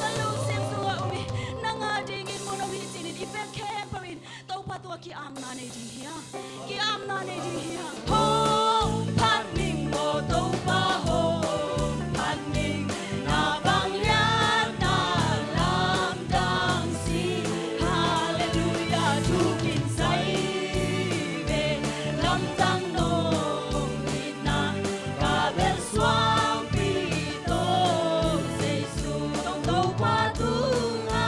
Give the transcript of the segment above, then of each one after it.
kan lungsim suwa umi nanga dingin mo no hitinin ipek kem pawin tau patua ki amna ne di hiya ki amna ne di hiya ho pan ning mo tau pa ho pan ning na bang lian na lam dang si hallelujah tu kin sai ve lam dang no ni na ka bel swang pi to jesu tong tau pa tu nga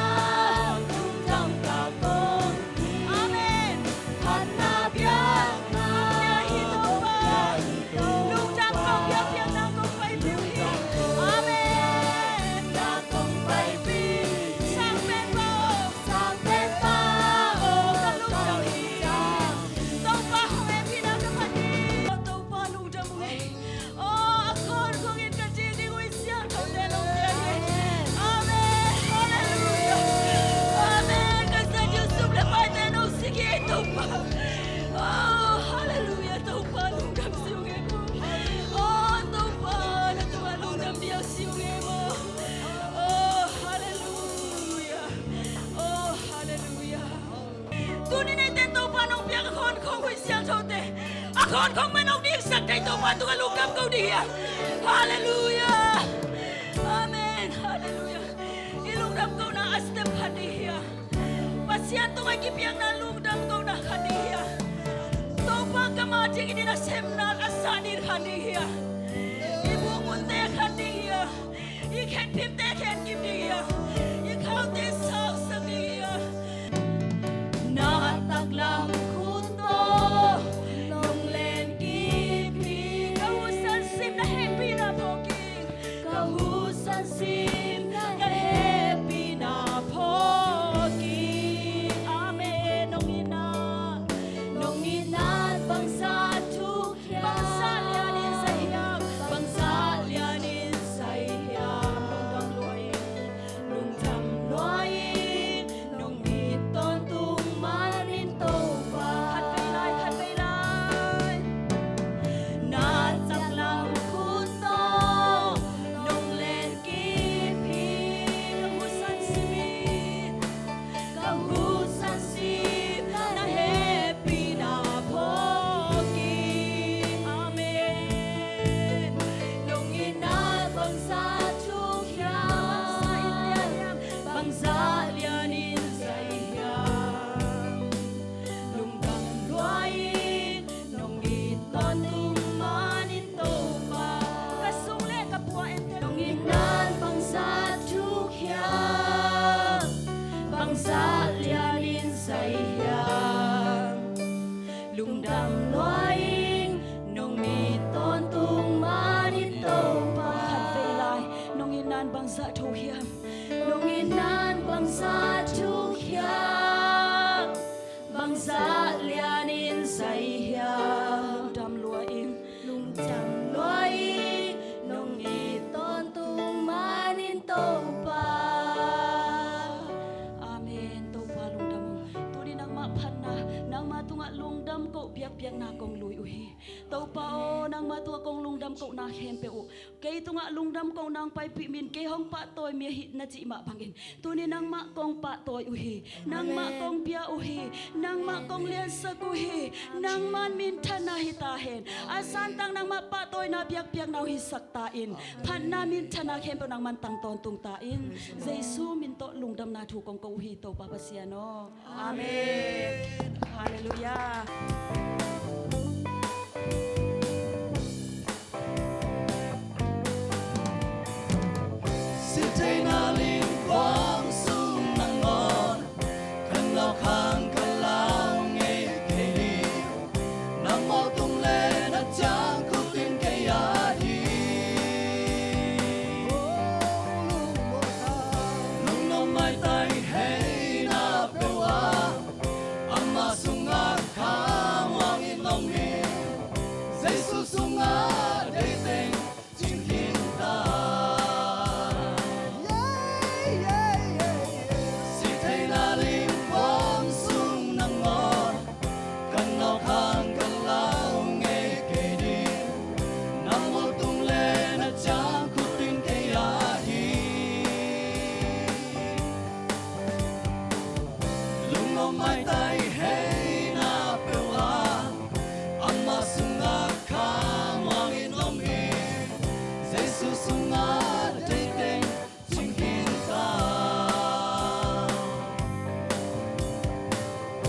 tung dang ka kong amen han na bia na hi to pa lung dang kong bia bia na kong pai pi amen na kong pai pi sang pen pa ka lung dang hi tau pa hong e pi na ka pa ni tau pa lung dang mo oh akon kong in ka ji di wi sia tau de long dia ni amen hallelujah amen ka sa Dios sum le pa de no sige tau pa oh hallelujah tau pa lung dang siu ge mo oh tau pa na tu lung dang dia siu ge mo oh hallelujah oh hallelujah tu ni nei ten tau pa nong pia ka khon khong wi sia tau te a khon khong ma nong dik sak dai tau pa tu ka lung dang kau dia hallelujah amen hallelujah ilung dam kau na astep hadia pasian tu ngai ki piang na lung dam kau na hadia tau pa ka ma jing ini na sem na asanir hadia ibu mun te hadia I khen pim te khen kim dia I khau te sao sang dia na tak lam khun to long len ki pi kau san sim na happy na phoki kau san sim na happy na phoki amen nong ina bang sa thu bang sa lianin sai hiam bang sa lianin sai hiam lung dam loi nong ni ton tung manin to pa khat kai lai na chak lam khun to nong len ki phi hu san simit ka hu san sim na happy na phoki amen nong ina bang sa thu kya bang sa lianin sai hiam lung dam loi nong ni ton tung manin to pa ka sung le ka pua en te nong inan bang sa thu kya bang sa lianin sai hiam lung dam loi nong ni ton tung manin to pa khat ve lai nong inan bang sa thu hiam nong inan bang sa thu hiam bang sa lianin sai hiam lung dam loi nong ni ton tung manin to pa amen to pa lung dam tu ni nang ma phan na nang ma tunga lung dam ko piak piak na kong lui uhi to pa o nang ma tu kong lung dam ko na khen pe u ke tunga lung dam ko nang pai pi min ke hong pa toy mi hi na chi ma bangin tu ni nang ma kong pa toy uhi nang ma kong pia uhi nang ma kong lian sa uhi nang man min thana hi ta hen asan tang nang ma pa toy na piak piak nau hi sak ta in phan na min thana khen pe nang man tang ton tung ta in jesu min to lung dam na thu kong ko hi to pa pa sia no amen hallelujah